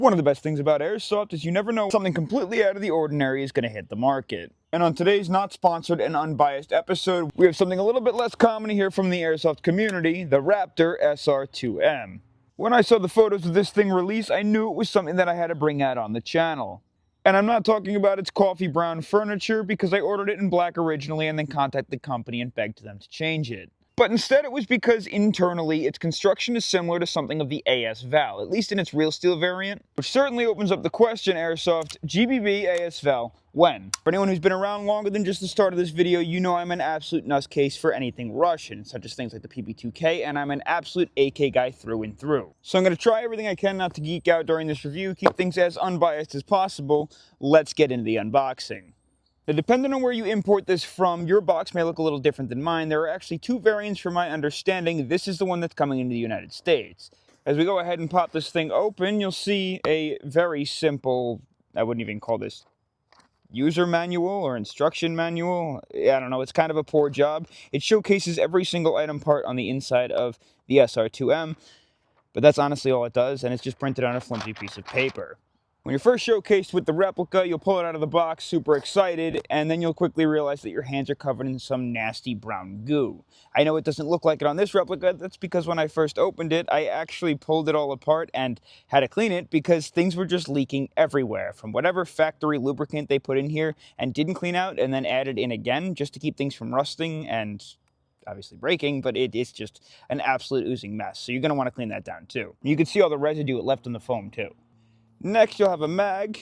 One of the best things about Airsoft is you never know something completely out of the ordinary is going to hit the market. And on today's not sponsored and unbiased episode, we have something a little bit less common to hear from the Airsoft community, the Raptor SR-2M. When I saw the photos of this thing release, I knew it was something that I had to bring out on the channel. And I'm not talking about its coffee brown furniture because I ordered it in black originally and then contacted the company and begged them to change it. But instead it was because internally its construction is similar to something of the AS Val, at least in its real steel variant, which certainly opens up the question, Airsoft GBB AS Val, when? For anyone who's been around longer than just the start of this video, you know I'm an absolute nutcase for anything Russian, such as things like the PB2K, and I'm an absolute AK guy through and through. So I'm going to try everything I can not to geek out during this review, keep things as unbiased as possible. Let's get into the unboxing. Now, depending on where you import this from, your box may look a little different than mine. There are actually two variants from my understanding. This is the one that's coming into the United States. As we go ahead and pop this thing open, you'll see a very simple, I wouldn't even call this user manual or instruction manual. I don't know, it's kind of a poor job. It showcases every single item part on the inside of the SR-2M, but that's honestly all it does, and it's just printed on a flimsy piece of paper. When you're first showcased with the replica, you'll pull it out of the box super excited, and then you'll quickly realize that your hands are covered in some nasty brown goo. I know it doesn't look like it on this replica. That's because when I first opened it, I actually pulled it all apart and had to clean it because things were just leaking everywhere from whatever factory lubricant they put in here and didn't clean out and then added in again just to keep things from rusting and obviously breaking, but it is just an absolute oozing mess. So you're going to want to clean that down too. You can see all the residue it left on the foam too. Next, you'll have a mag.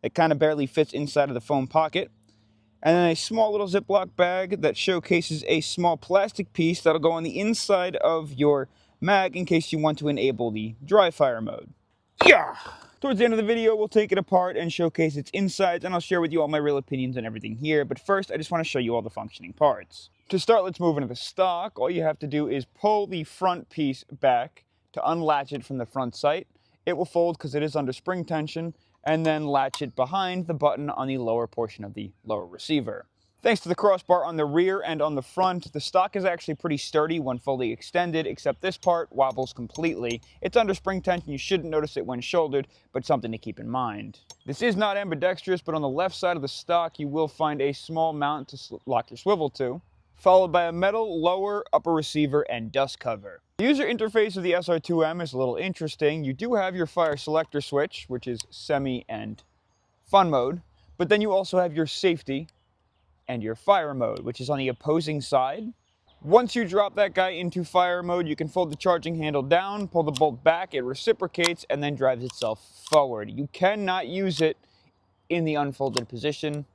It kind of barely fits inside of the foam pocket. And then a small little Ziploc bag that showcases a small plastic piece that'll go on the inside of your mag in case you want to enable the dry fire mode. Yeah! Towards the end of the video, we'll take it apart and showcase its insides, and I'll share with you all my real opinions on everything here. But first, I just want to show you all the functioning parts. To start, let's move into the stock. All you have to do is pull the front piece back to unlatch it from the front sight. It will fold because it is under spring tension, and then latch it behind the button on the lower portion of the lower receiver. Thanks to the crossbar on the rear and on the front, the stock is actually pretty sturdy when fully extended, except this part wobbles completely. It's under spring tension, you shouldn't notice it when shouldered, but something to keep in mind. This is not ambidextrous, but on the left side of the stock you will find a small mount to lock your swivel to, followed by a metal lower upper receiver and dust cover. The user interface of the SR-2M is a little interesting. You do have your fire selector switch, which is semi and fun mode, but then you also have your safety and your fire mode, which is on the opposing side. Once you drop that guy into fire mode, you can fold the charging handle down, pull the bolt back, it reciprocates, and then drives itself forward. You cannot use it in the unfolded position.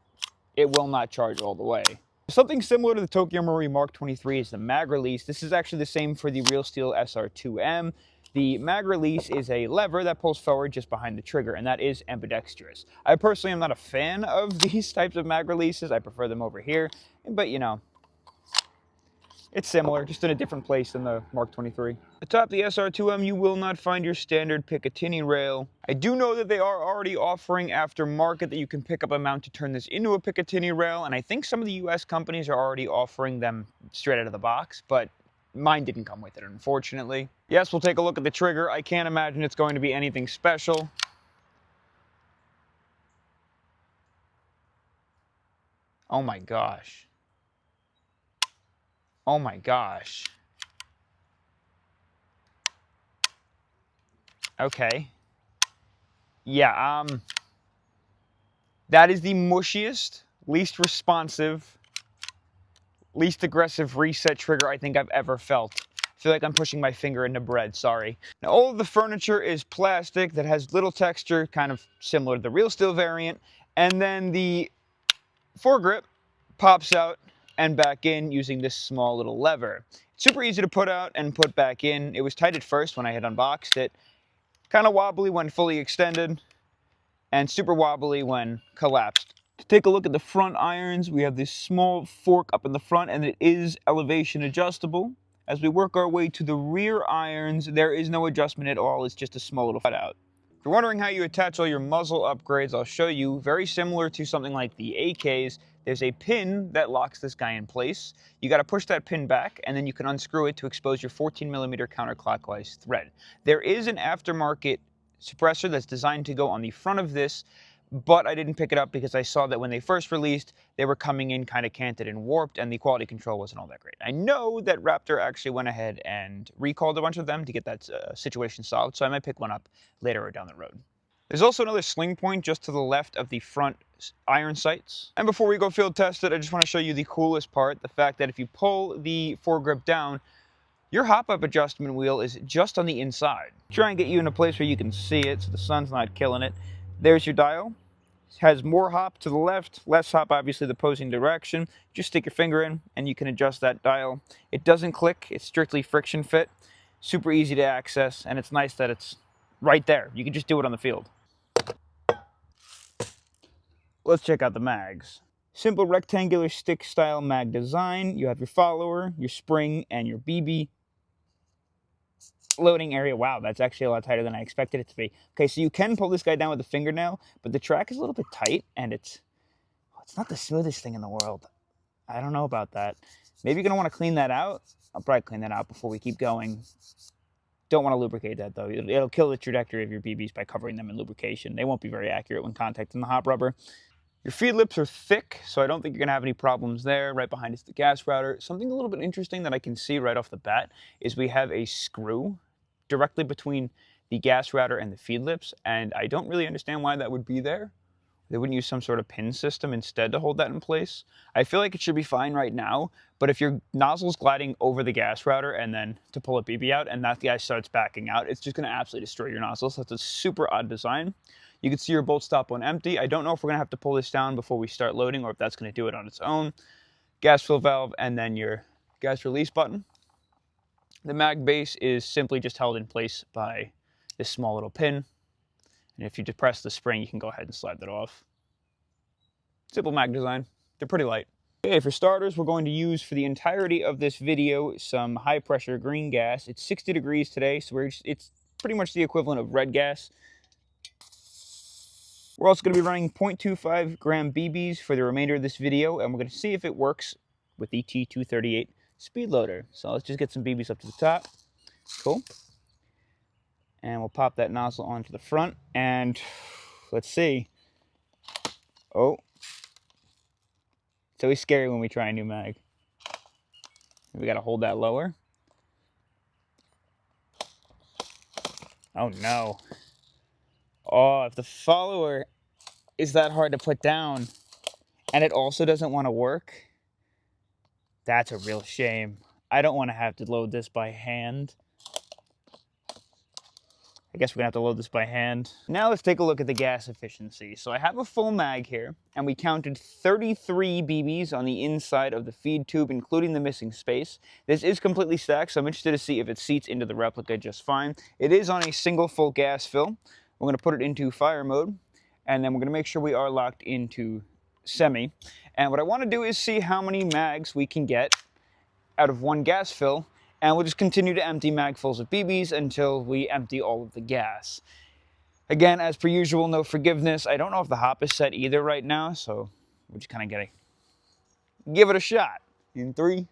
It will not charge all the way. Something similar to the Tokyo Marui Mark 23 is the mag release. This is actually the same for the real steel SR-2M. The mag release is a lever that pulls forward just behind the trigger, and that is ambidextrous. I personally am not a fan of these types of mag releases. I prefer them over here, but you know, it's similar, just in a different place than the Mark 23. Atop the SR-2M, you will not find your standard Picatinny rail. I do know that they are already offering aftermarket that you can pick up a mount to turn this into a Picatinny rail, and I think some of the US companies are already offering them straight out of the box, but mine didn't come with it, unfortunately. Yes, we'll take a look at the trigger. I can't imagine it's going to be anything special. Oh my gosh. Oh my gosh. Okay. Yeah, that is the mushiest, least responsive, least aggressive reset trigger I think I've ever felt. I feel like I'm pushing my finger into bread, sorry. Now, all of the furniture is plastic that has little texture, kind of similar to the real steel variant, and then the foregrip pops out and back in using this small little lever. Super easy to put out and put back in. It was tight at first when I had unboxed it. Kind of wobbly when fully extended, and super wobbly when collapsed. To take a look at the front irons, we have this small fork up in the front, and it is elevation adjustable. As we work our way to the rear irons, there is no adjustment at all. It's just a small little cutout. If you're wondering how you attach all your muzzle upgrades, I'll show you. Very similar to something like the AKs, there's a pin that locks this guy in place. You got to push that pin back, and then you can unscrew it to expose your 14mm counterclockwise thread. There is an aftermarket suppressor that's designed to go on the front of this, but I didn't pick it up because I saw that when they first released, they were coming in kind of canted and warped, and the quality control wasn't all that great. I know that Raptor actually went ahead and recalled a bunch of them to get that situation solved, so I might pick one up later or down the road. There's also another sling point just to the left of the front iron sights. And before we go field test it, I just want to show you the coolest part, the fact that if you pull the foregrip down, your hop-up adjustment wheel is just on the inside. Try and get you in a place where you can see it so the sun's not killing it. There's your dial. It has more hop to the left, less hop obviously the opposing direction. Just stick your finger in and you can adjust that dial. It doesn't click, it's strictly friction fit. Super easy to access, and it's nice that it's right there. You can just do it on the field. Let's check out the mags. Simple rectangular stick style mag design. You have your follower, your spring, and your BB loading area. Wow, that's actually a lot tighter than I expected it to be. Okay, so you can pull this guy down with a fingernail, but the track is a little bit tight, and it's not the smoothest thing in the world. I don't know about that. Maybe you're going to want to clean that out. I'll probably clean that out before we keep going. Don't want to lubricate that, though. It'll kill the trajectory of your BBs by covering them in lubrication. They won't be very accurate when contacting the hop rubber. Your feed lips are thick, so I don't think you're going to have any problems there. Right behind is the gas router. Something a little bit interesting that I can see right off the bat is we have a screw directly between the gas router and the feed lips, and I don't really understand why that would be there. They wouldn't use some sort of pin system instead to hold that in place. I feel like it should be fine right now, but if your nozzle's gliding over the gas router and then to pull a BB out and that guy starts backing out, it's just going to absolutely destroy your nozzle. So that's a super odd design. You can see your bolt stop on empty. I don't know if we're going to have to pull this down before we start loading or if that's going to do it on its own. Gas fill valve and then your gas release button. The mag base is simply just held in place by this small little pin. And if you depress the spring, you can go ahead and slide that off. Simple mag design. They're pretty light. Okay, for starters, we're going to use for the entirety of this video some high pressure green gas. It's 60 degrees today, so it's pretty much the equivalent of red gas. We're also going to be running 0.25 gram BBs for the remainder of this video, and we're going to see if it works with the T238 speed loader. So let's just get some BBs up to the top. Cool. And we'll pop that nozzle onto the front, and let's see. Oh. It's always scary when we try a new mag. We got to hold that lower. Oh no. Oh, if the follower is that hard to put down and it also doesn't want to work, that's a real shame. I don't want to have to load this by hand. I guess we're gonna have to load this by hand. Now let's take a look at the gas efficiency. So I have a full mag here, and we counted 33 BBs on the inside of the feed tube, including the missing space. This is completely stacked, so I'm interested to see if it seats into the replica just fine. It is on a single full gas fill. We're gonna put it into fire mode, and then we're gonna make sure we are locked into semi. And what I wanna do is see how many mags we can get out of one gas fill, and we'll just continue to empty mag fulls of BBs until we empty all of the gas. Again, as per usual, no forgiveness. I don't know if the hop is set either right now, so we're just kind of gonna give it a shot. In 3,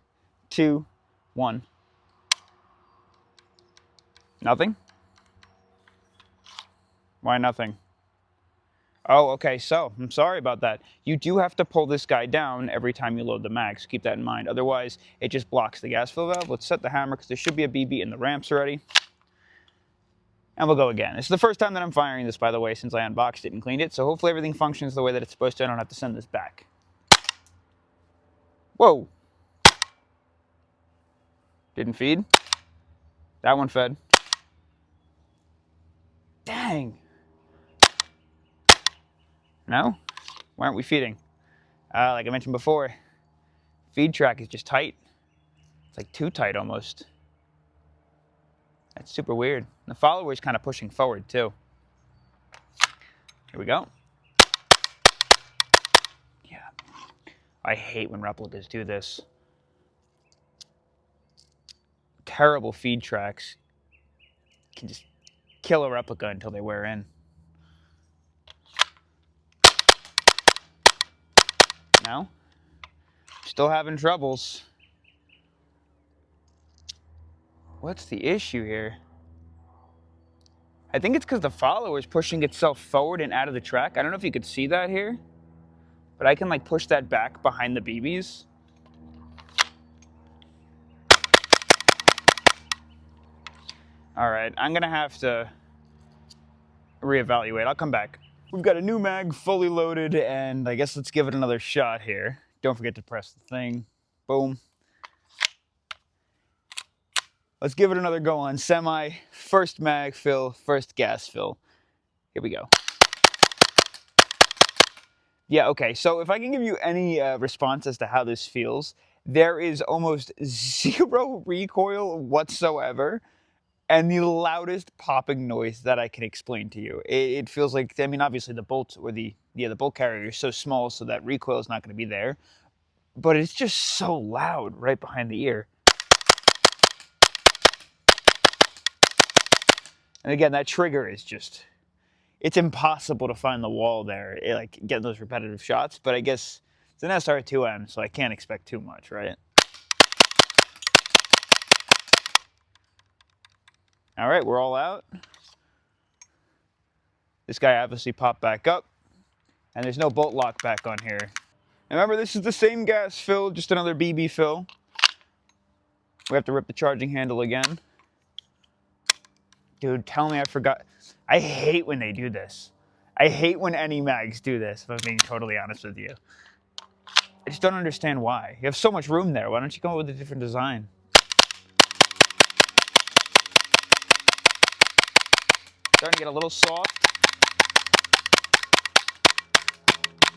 2, 1. Nothing? Why nothing? Oh, okay, so I'm sorry about that. You do have to pull this guy down every time you load the mag, so keep that in mind. Otherwise, it just blocks the gas fill valve. Let's set the hammer because there should be a BB in the ramps already. And we'll go again. This is the first time that I'm firing this, by the way, since I unboxed it and cleaned it, so hopefully everything functions the way that it's supposed to. I don't have to send this back. Whoa. Didn't feed. That one fed. Dang. No? Why aren't we feeding? Like I mentioned before, feed track is just tight. It's like too tight almost. That's super weird. The follower is kind of pushing forward too. Here we go. Yeah. I hate when replicas do this. Terrible feed tracks can just kill a replica until they wear in. No? Still having troubles. What's the issue here? I think it's because the follower is pushing itself forward and out of the track. I don't know if you could see that here, but I can like push that back behind the BBs. All right, I'm gonna have to reevaluate. I'll come back. We've got a new mag fully loaded, and I guess let's give it another shot here. Don't forget to press the thing. Boom. Let's give it another go on semi. First mag fill, first gas fill. Here we go. Yeah, okay, so if I can give you any response as to how this feels, there is almost zero recoil whatsoever, and the loudest popping noise that I can explain to you. It feels like, I mean, obviously the bolt or the bolt carrier is so small so that recoil is not going to be there, but it's just so loud right behind the ear. And again, that trigger is just, it's impossible to find the wall there, like get those repetitive shots, but I guess it's an SR-2M, so I can't expect too much, right? All right, we're all out. This guy obviously popped back up, and there's no bolt lock back on here. And remember, this is the same gas fill, just another BB fill. We have to rip the charging handle again. Dude, tell me I forgot. I hate when they do this. I hate when any mags do this, if I'm being totally honest with you. I just don't understand why. You have so much room there. Why don't you come up with a different design? Starting to get a little soft.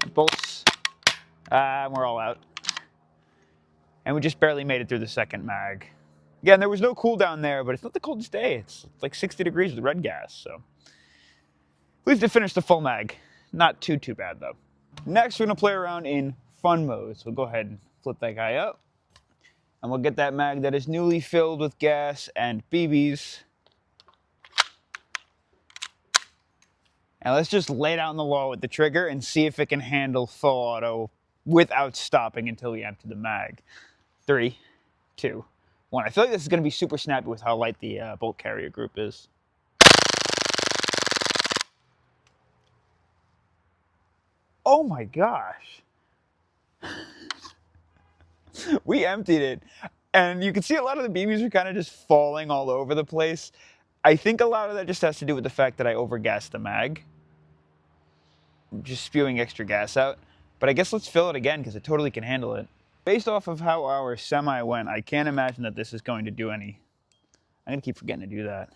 And bolts. We're all out. And we just barely made it through the second mag. Again, there was no cooldown there, but it's not the coldest day. It's like 60 degrees with red gas, so. At least it finished the full mag. Not too bad, though. Next, we're gonna play around in fun mode. So we'll go ahead and flip that guy up. And we'll get that mag that is newly filled with gas and BBs. And let's just lay down the law with the trigger and see if it can handle full auto without stopping until we empty the mag. 3, 2, 1. I feel like this is going to be super snappy with how light the bolt carrier group is. Oh my gosh. We emptied it. And you can see a lot of the BBs are kind of just falling all over the place. I think a lot of that just has to do with the fact that I overgassed the mag. Just spewing extra gas out. But I guess let's fill it again because it totally can handle it. Based off of how our semi went, I can't imagine that this is going to do any... I'm going to keep forgetting to do that.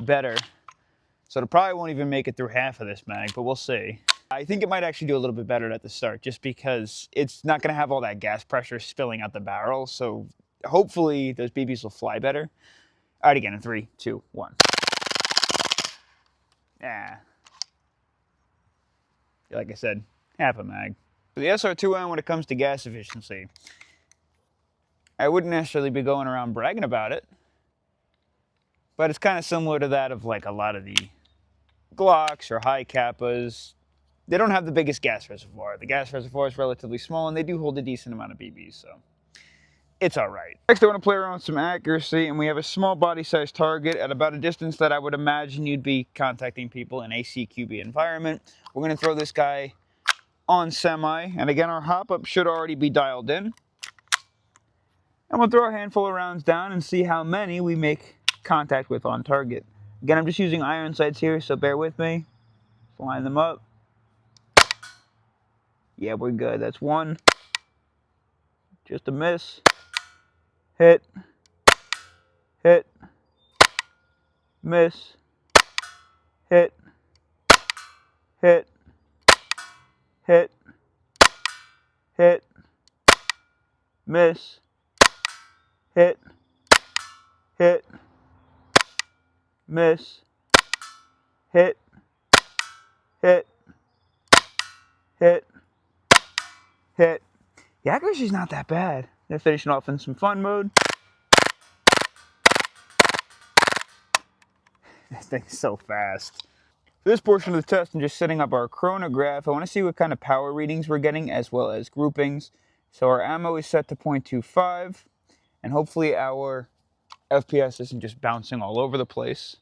Better. So it probably won't even make it through half of this mag, but we'll see. I think it might actually do a little bit better at the start, just because it's not going to have all that gas pressure spilling out the barrel, so hopefully those BBs will fly better. All right, again in 3, 2, 1. Yeah. Like I said, half a mag. For the SR-2M, when it comes to gas efficiency, I wouldn't necessarily be going around bragging about it, but it's kind of similar to that of like a lot of the Glocks or high Kappas. They don't have the biggest gas reservoir. The gas reservoir is relatively small, and they do hold a decent amount of BBs, so it's all right. Next, I want to play around with some accuracy, and we have a small body size target at about a distance that I would imagine you'd be contacting people in a CQB environment. We're going to throw this guy on semi, and again, our hop-up should already be dialed in. And we'll throw a handful of rounds down and see how many we make contact with on target. Again, I'm just using iron sights here, so bear with me. Let's line them up. Yeah, we're good. That's 1. Just a miss. Hit. Hit. Miss. Hit. Hit. Hit. Hit. Miss. Hit. Hit. Miss. Hit. Hit. Hit. Hit. The accuracy's not that bad. They're finishing off in some fun mode. This thing's so fast. For this portion of the test, I'm just setting up our chronograph. I want to see what kind of power readings we're getting as well as groupings. So our ammo is set to 0.25, and hopefully our FPS isn't just bouncing all over the place.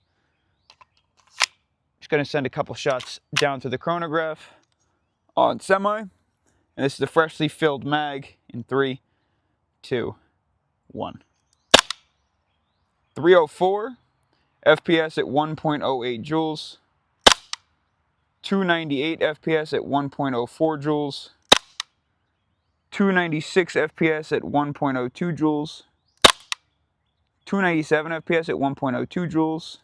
Just going to send a couple shots down to the chronograph on semi. And this is the freshly filled mag in 3, 2, 1. 304 FPS at 1.08 joules. 298 FPS at 1.04 joules. 296 FPS at 1.02 joules. 297 FPS at 1.02 joules.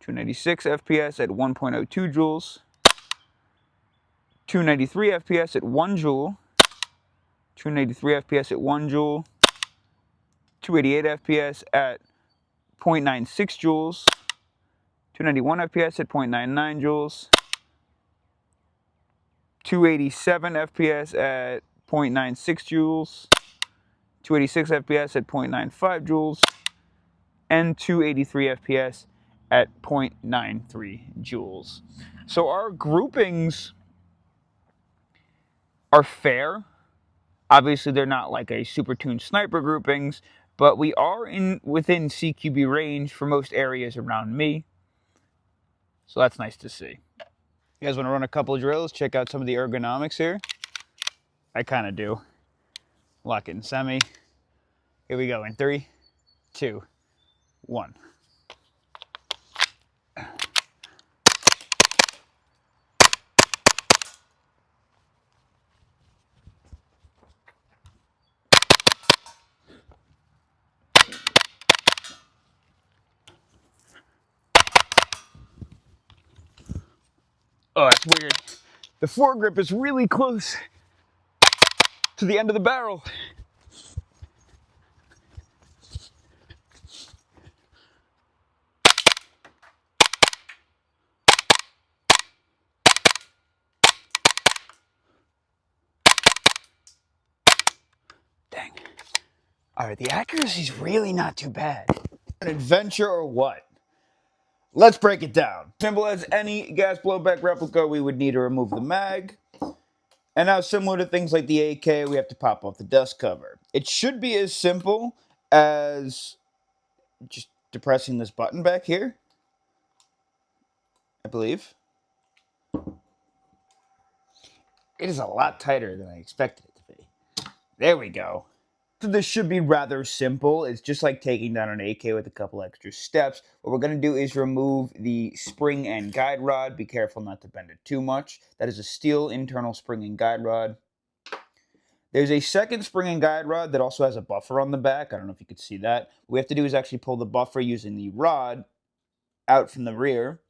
296 FPS at 1.02 joules. 293 FPS at 1 joule. 293 FPS at 1 joule. 288 FPS at 0.96 joules. 291 FPS at 0.99 joules. 287 FPS at 0.96 joules. 286 FPS at 0.95 joules. And 283 FPS at 0.93 joules. So our groupings are fair. Obviously, they're not like a super tuned sniper groupings, but we are within CQB range for most areas around me. So that's nice to see. You guys want to run a couple of drills, check out some of the ergonomics here? I kind of do. Lock it in semi. Here we go in 3, 2, 1. Oh, that's weird. The foregrip is really close to the end of the barrel. Dang. All right, the accuracy's really not too bad. An adventure or what? Let's break it down. Simple as any gas blowback replica, we would need to remove the mag. And now, similar to things like the AK, we have to pop off the dust cover. It should be as simple as just depressing this button back here, I believe. It is a lot tighter than I expected it to be. There we go. So this should be rather simple. It's just like taking down an AK with a couple extra steps. What we're going to do is remove the spring and guide rod. Be careful not to bend it too much. That is a steel internal spring and guide rod. There's a second spring and guide rod that also has a buffer on the back. I don't know if you could see that. What we have to do is actually pull the buffer using the rod out from the rear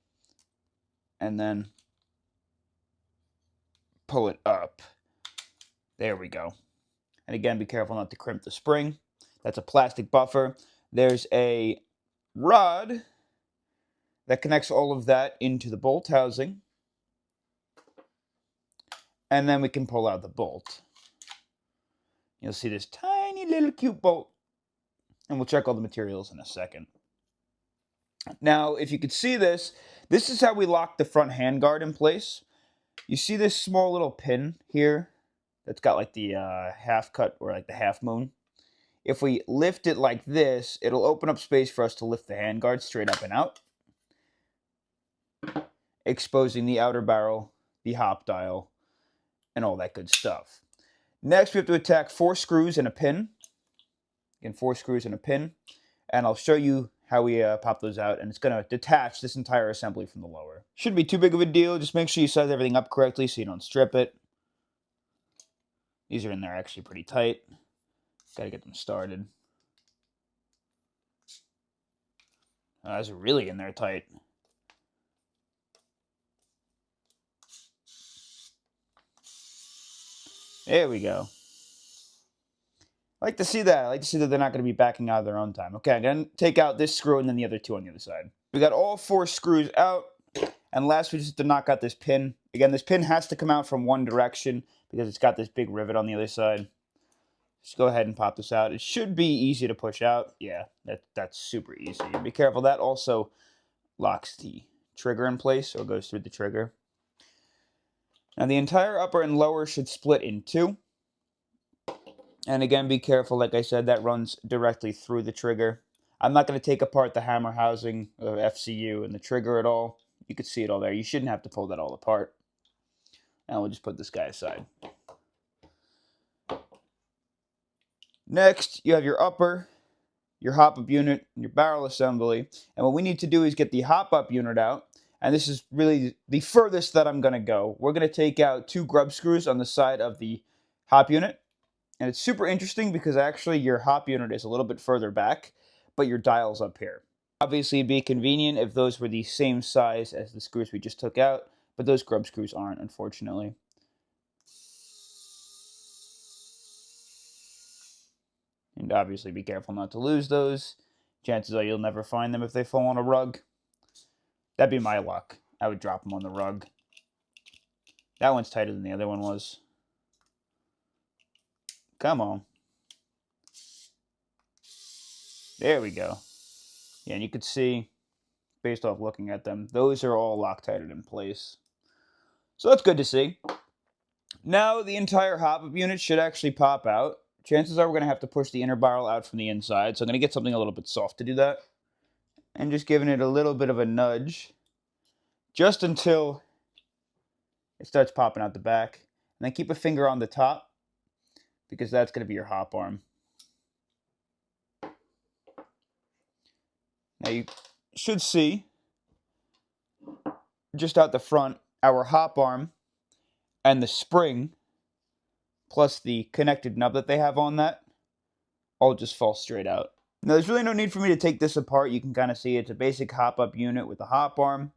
and then pull it up. There we go. And again, be careful not to crimp the spring. That's a plastic buffer. There's a rod that connects all of that into the bolt housing. And then we can pull out the bolt. You'll see this tiny little cute bolt. And we'll check all the materials in a second. Now, if you could see this, this is how we lock the front handguard in place. You see this small little pin here? That's got like the half cut or like the half moon. If we lift it like this, it'll open up space for us to lift the handguard straight up and out, exposing the outer barrel, the hop dial, and all that good stuff. Next, we have to attack 4 screws and a pin. Again, 4 screws and a pin. And I'll show you how we pop those out, and it's going to detach this entire assembly from the lower. Shouldn't be too big of a deal. Just make sure you size everything up correctly so you don't strip it. These are in there actually pretty tight. Got to get them started. Those are really in there tight. There we go. I like to see that. I like to see that they're not going to be backing out of their own time. Okay, I'm going to take out this screw and then the other 2 on the other side. We got all 4 screws out. And last, we just have to knock out this pin. Again, this pin has to come out from one direction because it's got this big rivet on the other side. Just go ahead and pop this out. It should be easy to push out. Yeah, that's super easy. Be careful. That also locks the trigger in place or goes through the trigger. Now, the entire upper and lower should split in 2. And again, be careful. Like I said, that runs directly through the trigger. I'm not going to take apart the hammer housing of FCU and the trigger at all. You could see it all there. You shouldn't have to pull that all apart. And we'll just put this guy aside. Next, you have your upper, your hop-up unit, and your barrel assembly. And what we need to do is get the hop-up unit out. And this is really the furthest that I'm going to go. We're going to take out 2 grub screws on the side of the hop unit. And it's super interesting because actually your hop unit is a little bit further back, but your dial's up here. Obviously, it'd be convenient if those were the same size as the screws we just took out, but those grub screws aren't, unfortunately. And obviously be careful not to lose those. Chances are you'll never find them if they fall on a rug. That'd be my luck. I would drop them on the rug. That one's tighter than the other one was. Come on. There we go. Yeah, and you could see, based off looking at them, those are all Loctited in place. So that's good to see. Now the entire hop-up unit should actually pop out. Chances are we're going to have to push the inner barrel out from the inside, so I'm going to get something a little bit soft to do that. And just giving it a little bit of a nudge, just until it starts popping out the back. And then keep a finger on the top, because that's going to be your hop arm. Now you should see, just out the front, our hop arm and the spring, plus the connected nub that they have on that, all just fall straight out. Now there's really no need for me to take this apart. You can kind of see it's a basic hop-up unit with a hop arm.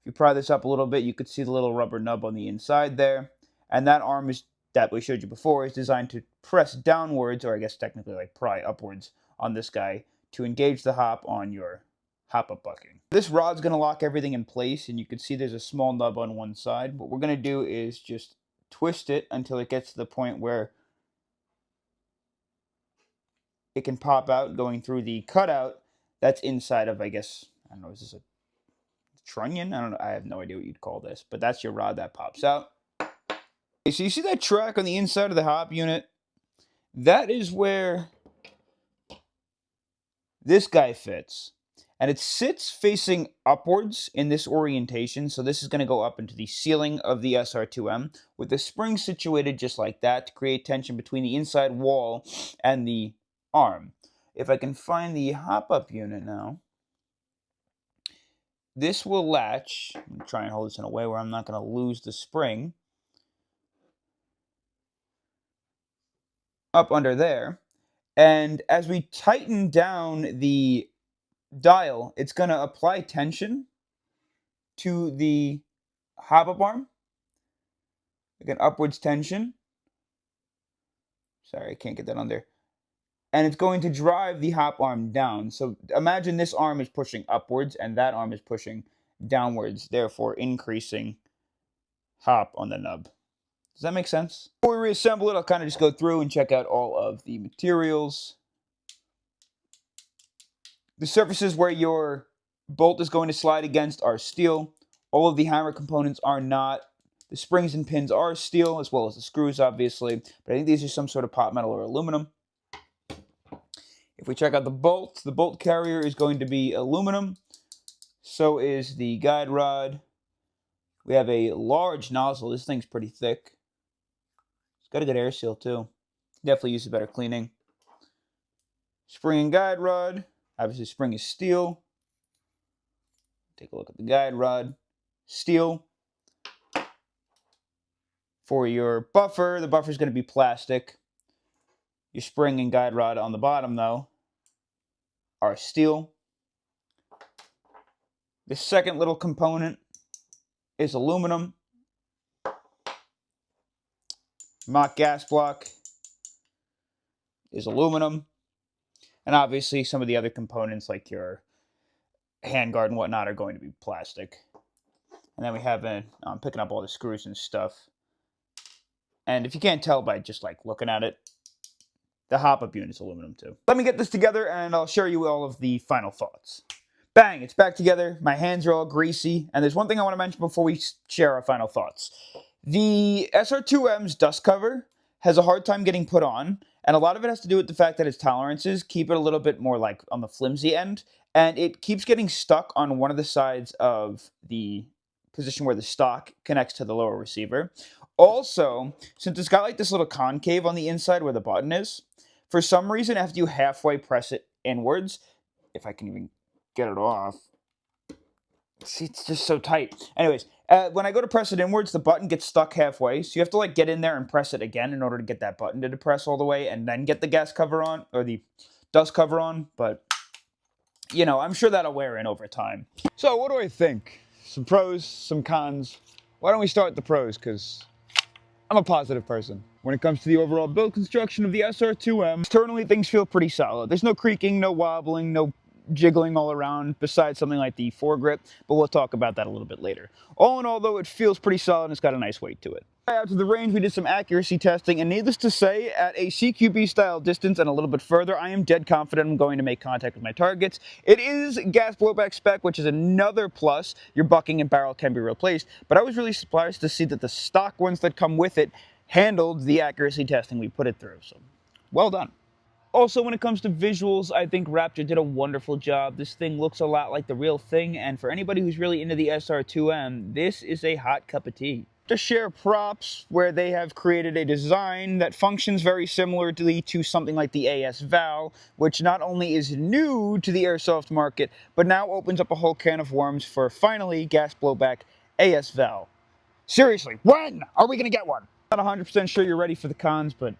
If you pry this up a little bit, you could see the little rubber nub on the inside there. And that arm is, that we showed you before, is designed to press downwards, or I guess technically like pry upwards on this guy to engage the hop on your hop-up bucking. This rod's going to lock everything in place, and you can see there's a small nub on one side. What we're going to do is just twist it until it gets to the point where it can pop out, going through the cutout that's inside of, I guess, I don't know, is this a trunnion? I don't know, I have no idea what you'd call this, but that's your rod that pops out. Okay, so you see that track on the inside of the hop unit? That is where this guy fits. And it sits facing upwards in this orientation, so this is going to go up into the ceiling of the SR-2M, with the spring situated just like that to create tension between the inside wall and the arm. If I can find the hop-up unit now, this will latch. I'm going to try and hold this in a way where I'm not going to lose the spring. Up under there. And as we tighten down the dial, it's going to apply tension to the hop-up arm. Again, upwards tension. Sorry, I can't get that on there. And it's going to drive the hop arm down. So imagine this arm is pushing upwards and that arm is pushing downwards, therefore increasing hop on the nub. Does that make sense? Before we reassemble it, I'll kind of just go through and check out all of the materials. The surfaces where your bolt is going to slide against are steel. All of the hammer components are not. The springs and pins are steel, as well as the screws, obviously. But I think these are some sort of pot metal or aluminum. If we check out the bolt carrier is going to be aluminum. So is the guide rod. We have a large nozzle. This thing's pretty thick. It's got a good air seal, too. Definitely uses better cleaning. Spring and guide rod. Obviously, spring is steel. Take a look at the guide rod. Steel. For your buffer, the buffer is going to be plastic. Your spring and guide rod on the bottom, though, are steel. The second little component is aluminum. Mock gas block is aluminum. And obviously some of the other components like your handguard and whatnot are going to be plastic. And then we have I'm picking up all the screws and stuff. And if you can't tell by just like looking at it, the hop-up unit is aluminum too. Let me get this together and I'll share you all of the final thoughts. Bang, it's back together. My hands are all greasy. And there's one thing I want to mention before we share our final thoughts. The SR-2M's dust cover has a hard time getting put on. And a lot of it has to do with the fact that its tolerances keep it a little bit more like on the flimsy end. and it keeps getting stuck on one of the sides of the position where the stock connects to the lower receiver. Also, since it's got like this little concave on the inside where the button is, for some reason, after you halfway press it inwards, if I can even get it off, see, it's just so tight. Anyways, when I go to press it inwards, the button gets stuck halfway, so you have to like get in there and press it again in order to get that button to depress all the way, and then get the gas cover on, or the dust cover on, but you know, I'm sure that'll wear in over time. So what do I think? Some pros, some cons. Why don't we start with the pros, because I'm a positive person. When it comes to the overall build construction of the SR-2M, externally things feel pretty solid. There's no creaking, no wobbling, no jiggling all around besides something like the foregrip, but we'll talk about that a little bit later. All in all, though, it feels pretty solid and it's got a nice weight to it. Out to the range, we did some accuracy testing, and needless to say, at a CQB style distance and a little bit further, I am dead confident I'm going to make contact with my targets. It is gas blowback spec, which is another plus. Your bucking and barrel can be replaced, but I was really surprised to see that the stock ones that come with it handled the accuracy testing we put it through, so well done. Also, when it comes to visuals, I think Raptor did a wonderful job. This thing looks a lot like the real thing, and for anybody who's really into the SR-2M, this is a hot cup of tea. To share props where they have created a design that functions very similarly to something like the AS Val, which not only is new to the airsoft market, but now opens up a whole can of worms for finally gas blowback AS Val. Seriously, when are we going to get one? Not 100% sure you're ready for the cons, but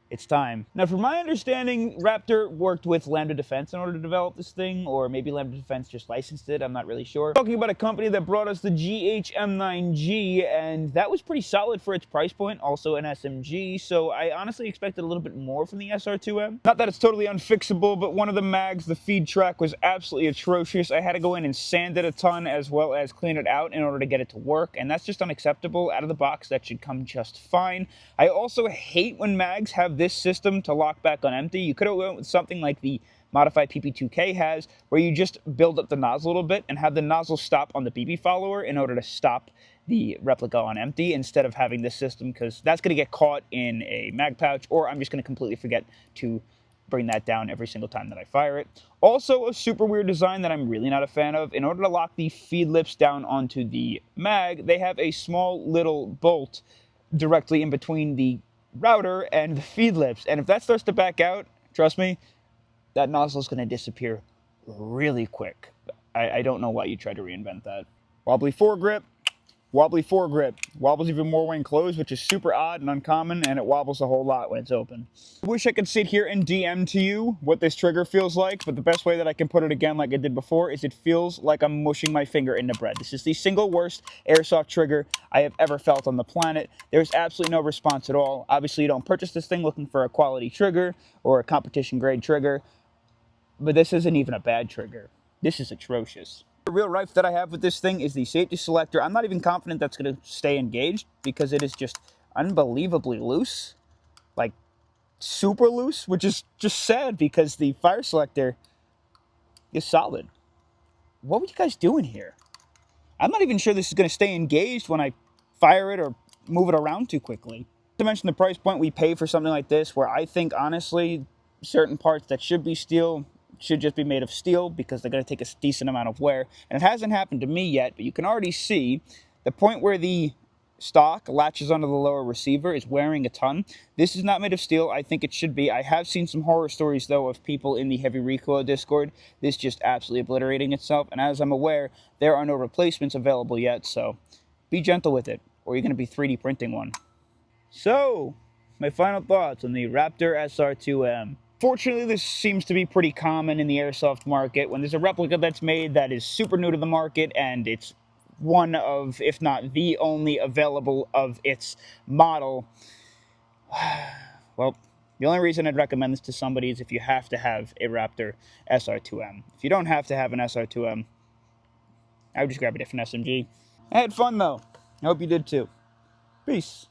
it's time. Now, from my understanding, Raptor worked with Lambda Defense in order to develop this thing, or maybe Lambda Defense just licensed it, I'm not really sure. Talking about a company that brought us the GHM9G, and that was pretty solid for its price point, also an SMG, so I honestly expected a little bit more from the SR-2M. Not that it's totally unfixable, but one of the mags, the feed track, was absolutely atrocious. I had to go in and sand it a ton, as well as clean it out in order to get it to work, and that's just unacceptable. Out of the box, that should come just fine. I also hate when mags have this system to lock back on empty. You could have went with something like the modified PP2K has, where you just build up the nozzle a little bit and have the nozzle stop on the BB follower in order to stop the replica on empty, instead of having this system, because that's going to get caught in a mag pouch, or I'm just going to completely forget to bring that down every single time that I fire it. Also, a super weird design that I'm really not a fan of. In order to lock the feed lips down onto the mag, they have a small little bolt directly in between the router and the feed lips, and if that starts to back out, trust me, that nozzle is going to disappear really quick. I don't know why you tried to reinvent that. Wobbly foregrip, wobbly foregrip. Wobbles even more when closed, which is super odd and uncommon, and it wobbles a whole lot when it's open. I wish I could sit here and DM to you what this trigger feels like, but the best way that I can put it again like I did before is it feels like I'm mushing my finger into bread. This is the single worst airsoft trigger I have ever felt on the planet. There's absolutely no response at all. Obviously, you don't purchase this thing looking for a quality trigger or a competition grade trigger, but this isn't even a bad trigger. This is atrocious. The real rife that I have with this thing is the safety selector. I'm not even confident that's going to stay engaged because it is just unbelievably loose. Like, super loose, which is just sad because the fire selector is solid. What were you guys doing here? I'm not even sure this is going to stay engaged when I fire it or move it around too quickly. To mention the price point we pay for something like this, where I think, honestly, certain parts that should be steel should just be made of steel because they're going to take a decent amount of wear. And it hasn't happened to me yet, but you can already see the point where the stock latches onto the lower receiver is wearing a ton. This is not made of steel. I think it should be. I have seen some horror stories, though, of people in the heavy recoil Discord. This just absolutely obliterating itself. And as I'm aware, there are no replacements available yet, so be gentle with it, or you're going to be 3D printing one. So, my final thoughts on the Raptor SR-2M. Fortunately, this seems to be pretty common in the airsoft market. When there's a replica that's made that is super new to the market, and it's one of, if not the only available of its model, well, the only reason I'd recommend this to somebody is if you have to have a Raptor SR-2M. If you don't have to have an SR-2M, I would just grab a different SMG. I had fun, though. I hope you did, too. Peace.